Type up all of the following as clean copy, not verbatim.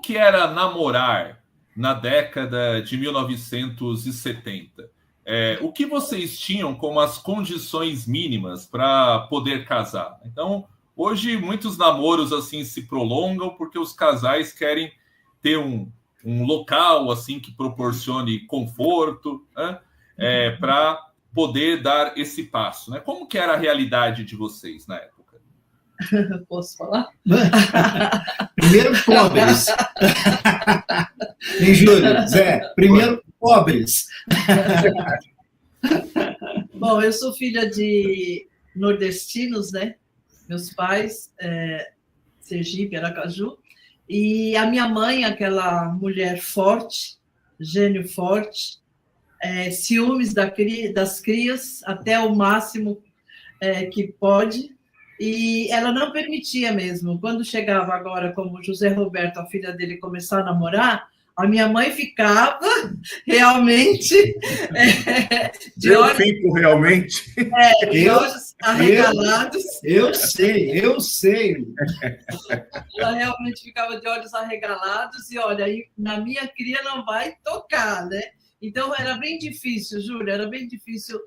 como que era namorar na década de 1970? O que vocês tinham como as condições mínimas para poder casar? Então, hoje muitos namoros assim se prolongam porque os casais querem ter um local assim que proporcione conforto, né? Para poder dar esse passo, né? Como que era a realidade de vocês na época? Posso falar? Primeiro pobres. Hein, Júlio? Zé, primeiro pobres. Bom, eu sou filha de nordestinos, né? Meus pais, Sergipe, Aracaju, e a minha mãe, aquela mulher forte, gênio forte, ciúmes das crias até o máximo que pode, e ela não permitia mesmo. Quando chegava agora, como José Roberto, a filha dele, começar a namorar, a minha mãe ficava realmente de olhos... Eu fico realmente... de olhos arregalados. Eu sei. Ela realmente ficava de olhos arregalados e, olha, aí na minha cria não vai tocar, né? Então, era bem difícil, Júlia, era bem difícil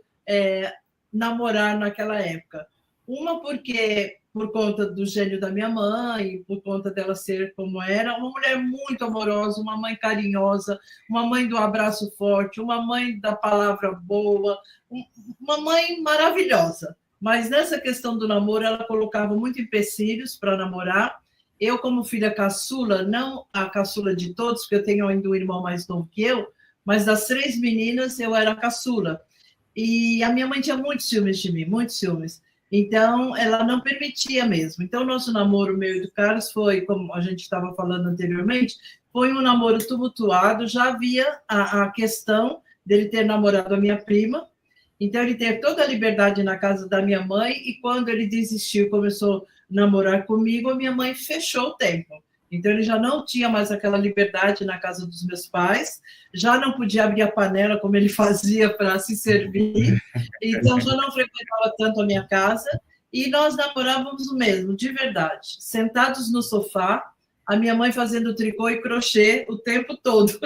namorar naquela época. Uma porque, por conta do gênio da minha mãe, por conta dela ser como era, uma mulher muito amorosa, uma mãe carinhosa, uma mãe do abraço forte, uma mãe da palavra boa, uma mãe maravilhosa. Mas nessa questão do namoro, ela colocava muito empecilhos para namorar. Eu, como filha caçula, não a caçula de todos, porque eu tenho ainda um irmão mais novo que eu, mas das 3 meninas, eu era a caçula. E a minha mãe tinha muitos ciúmes de mim, muitos ciúmes. Então, ela não permitia mesmo. Então, nosso namoro, meu e do Carlos, foi, como a gente estava falando anteriormente, foi um namoro tumultuado. Já havia a questão dele ter namorado a minha prima. Então, ele teve toda a liberdade na casa da minha mãe. E quando ele desistiu, começou a namorar comigo, a minha mãe fechou o tempo. Então, ele já não tinha mais aquela liberdade na casa dos meus pais, já não podia abrir a panela como ele fazia para se servir, então já não frequentava tanto a minha casa, e nós namorávamos o mesmo, de verdade, sentados no sofá, a minha mãe fazendo tricô e crochê o tempo todo.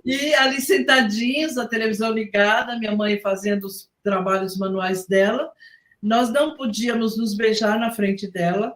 E ali sentadinhos, a televisão ligada, minha mãe fazendo os trabalhos manuais dela, nós não podíamos nos beijar na frente dela,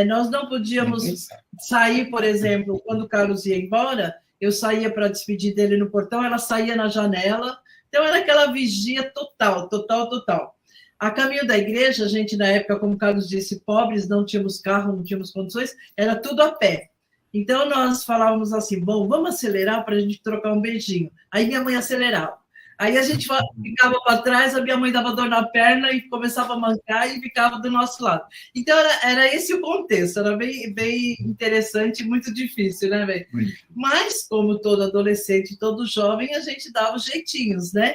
nós não podíamos sair, por exemplo, quando o Carlos ia embora, eu saía para despedir dele no portão, ela saía na janela, então era aquela vigia total. A caminho da igreja, a gente, na época, como o Carlos disse, pobres, não tínhamos carro, não tínhamos condições, era tudo a pé. Então, nós falávamos assim, bom, vamos acelerar para a gente trocar um beijinho. Aí minha mãe acelerava. Aí a gente ficava para trás, a minha mãe dava dor na perna e começava a mancar e ficava do nosso lado. Então, era esse o contexto, era bem interessante e muito difícil, né, velho? Mas, como todo adolescente, todo jovem, a gente dava os jeitinhos, né?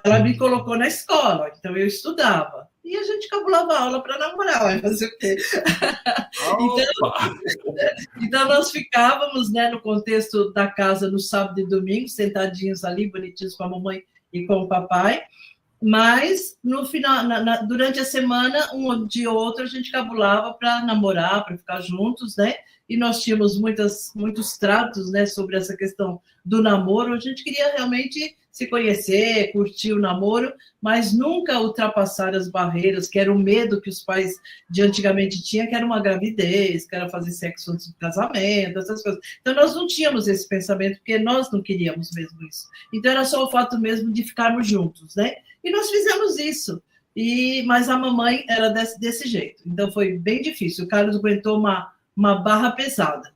Ela me colocou na escola, então eu estudava. E a gente cabulava aula para namorar, vai fazer o quê? Então, nós ficávamos, né, no contexto da casa no sábado e domingo, sentadinhos ali, bonitinhos com a mamãe e com o papai, mas no final, durante a semana, um dia ou outro, a gente cabulava para namorar, para ficar juntos, né? E nós tínhamos muitos tratos, né, sobre essa questão do namoro. A gente queria realmente se conhecer, curtir o namoro, mas nunca ultrapassar as barreiras, que era o medo que os pais de antigamente tinham, que era uma gravidez, que era fazer sexo antes do casamento, essas coisas. Então, nós não tínhamos esse pensamento, porque nós não queríamos mesmo isso. Então, era só o fato mesmo de ficarmos juntos, né? E nós fizemos isso. Mas a mamãe era desse jeito. Então, foi bem difícil. O Carlos aguentou uma barra pesada.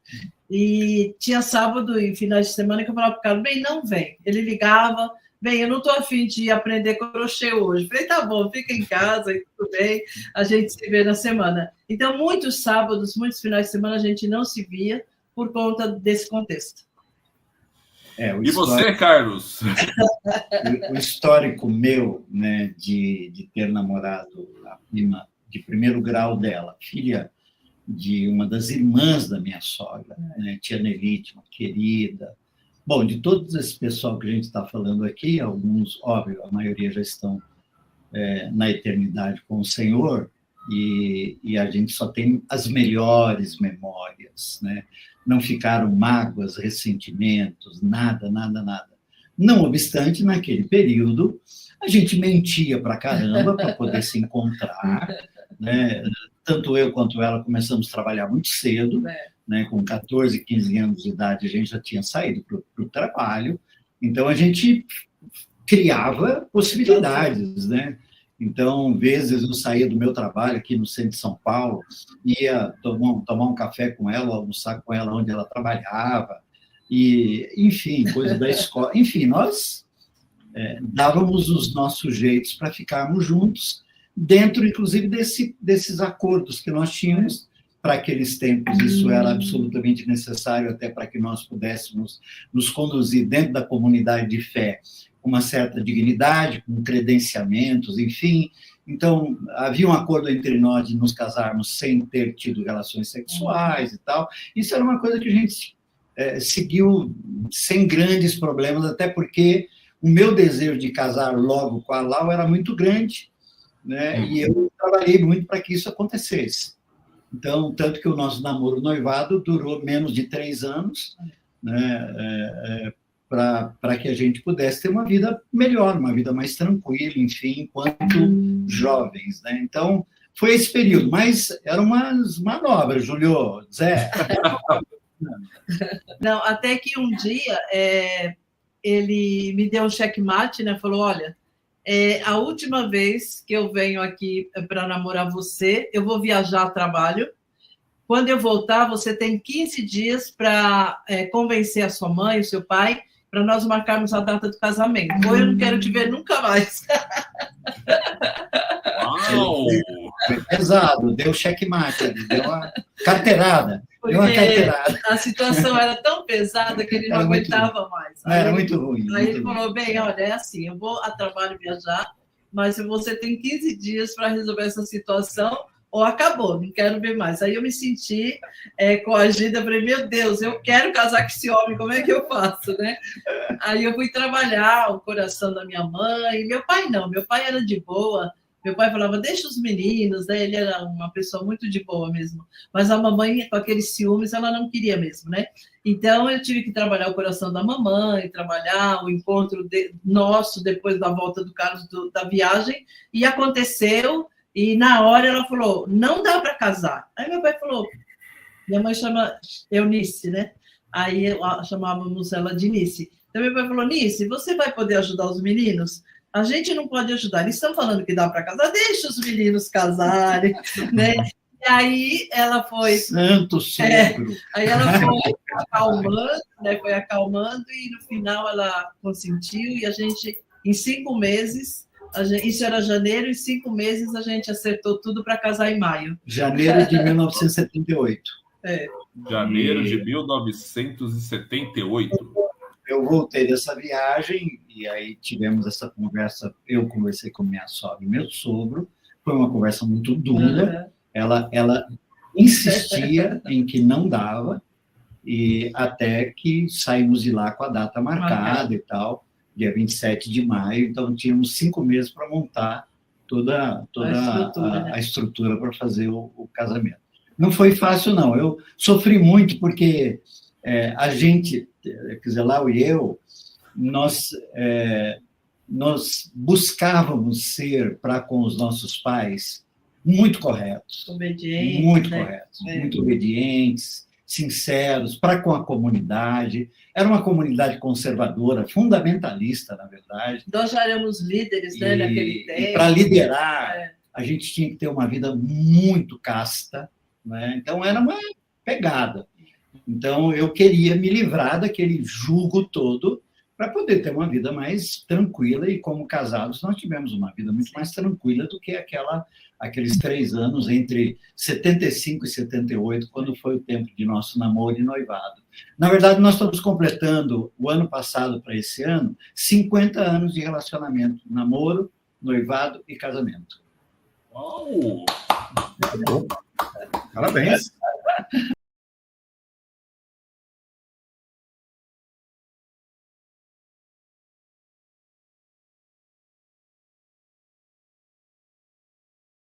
E tinha sábado e finais de semana que eu falava para o Carlos, bem, não vem. Ele ligava, bem, eu não estou afim de aprender crochê hoje. Falei, tá bom, fica em casa, e tudo bem, a gente se vê na semana. Então, muitos sábados, muitos finais de semana, a gente não se via por conta desse contexto. E você, Carlos? O histórico meu, né, de ter namorado a prima de primeiro grau dela, filha de uma das irmãs da minha sogra, né, tia Nelite, uma querida. Bom, de todo esse pessoal que a gente está falando aqui, alguns, óbvio, a maioria já estão na eternidade com o Senhor, e a gente só tem as melhores memórias, né? Não ficaram mágoas, ressentimentos, nada, nada, nada. Não obstante, naquele período, a gente mentia pra caramba para poder se encontrar, né? Tanto eu quanto ela começamos a trabalhar muito cedo, né? Com 14, 15 anos de idade, a gente já tinha saído para o trabalho, então a gente criava possibilidades, né? Então, vezes eu saía do meu trabalho aqui no centro de São Paulo, ia tomar um café com ela, almoçar com ela onde ela trabalhava, e, enfim, coisa da escola. Enfim, nós dávamos os nossos jeitos para ficarmos juntos, dentro, inclusive, desses acordos que nós tínhamos. Para aqueles tempos, isso era absolutamente necessário, até para que nós pudéssemos nos conduzir dentro da comunidade de fé com uma certa dignidade, com credenciamentos, enfim. Então, havia um acordo entre nós de nos casarmos sem ter tido relações sexuais e tal. Isso era uma coisa que a gente seguiu sem grandes problemas, até porque o meu desejo de casar logo com a Lau era muito grande, né? E eu trabalhei muito para que isso acontecesse. Então, tanto que o nosso namoro noivado durou menos de 3 anos, né, para que a gente pudesse ter uma vida melhor, uma vida mais tranquila, enfim, enquanto jovens, né? Então, foi esse período, mas eram umas manobras, Júlio, Zé. Não, até que um dia ele me deu um checkmate, né? Falou, olha, a última vez que eu venho aqui para namorar você, eu vou viajar a trabalho. Quando eu voltar, você tem 15 dias para convencer a sua mãe, o seu pai, para nós marcarmos a data do casamento. Ou eu não quero te ver nunca mais. Uau! Foi pesado, deu checkmate, deu uma carteirada. Deu uma carteirada. A situação era tão pesada que ele não aguentava mais. Era muito ruim. Aí ele falou, bem, olha, é assim, eu vou a trabalho viajar, mas você tem 15 dias para resolver essa situação, ou acabou, não quero ver mais. Aí eu me senti coagida, falei, meu Deus, eu quero casar com esse homem, como é que eu faço, né? Aí eu fui trabalhar o coração da minha mãe, meu pai não, meu pai era de boa, meu pai falava, deixa os meninos, né? Ele era uma pessoa muito de boa mesmo. Mas a mamãe, com aqueles ciúmes, ela não queria mesmo, né? Então, eu tive que trabalhar o coração da mamãe, trabalhar o encontro nosso depois da volta do Carlos da viagem, e aconteceu, e na hora ela falou, não dá para casar. Aí meu pai falou, minha mãe chama Eunice, né? Aí chamávamos ela de Nice. Então, meu pai falou, Nice, você vai poder ajudar os meninos? A gente não pode ajudar. Eles estão falando que dá para casar, deixa os meninos casarem, né? E aí ela foi... Santo sogro! Aí ela foi acalmando, né? Foi acalmando, e no final ela consentiu, e a gente, em 5 meses, isso era janeiro, em 5 meses a gente acertou tudo para casar em maio. Janeiro de 1978. Janeiro de 1978. Eu voltei dessa viagem e aí tivemos essa conversa. Eu conversei com minha sogra e meu sogro. Foi uma conversa muito dura. Ela insistia em que não dava, e até que saímos de lá com a data marcada e tal, dia 27 de maio. Então, tínhamos 5 meses para montar toda a estrutura para fazer o casamento. Não foi fácil, não. Eu sofri muito porque a gente... Quer dizer, Lau e eu, nós buscávamos ser, para com os nossos pais, muito corretos. Obedientes. Muito corretos, muito obedientes, sinceros, para com a comunidade. Era uma comunidade conservadora, fundamentalista, na verdade. Nós já éramos líderes, né, naquele tempo. E para liderar, a gente tinha que ter uma vida muito casta, né? Então, era uma pegada. Então, eu queria me livrar daquele jugo todo para poder ter uma vida mais tranquila, e como casados nós tivemos uma vida muito mais tranquila do que aqueles 3 anos entre 75 e 78, quando foi o tempo de nosso namoro e noivado. Na verdade, nós estamos completando, o ano passado para esse ano, 50 anos de relacionamento, namoro, noivado e casamento. Uau! Parabéns!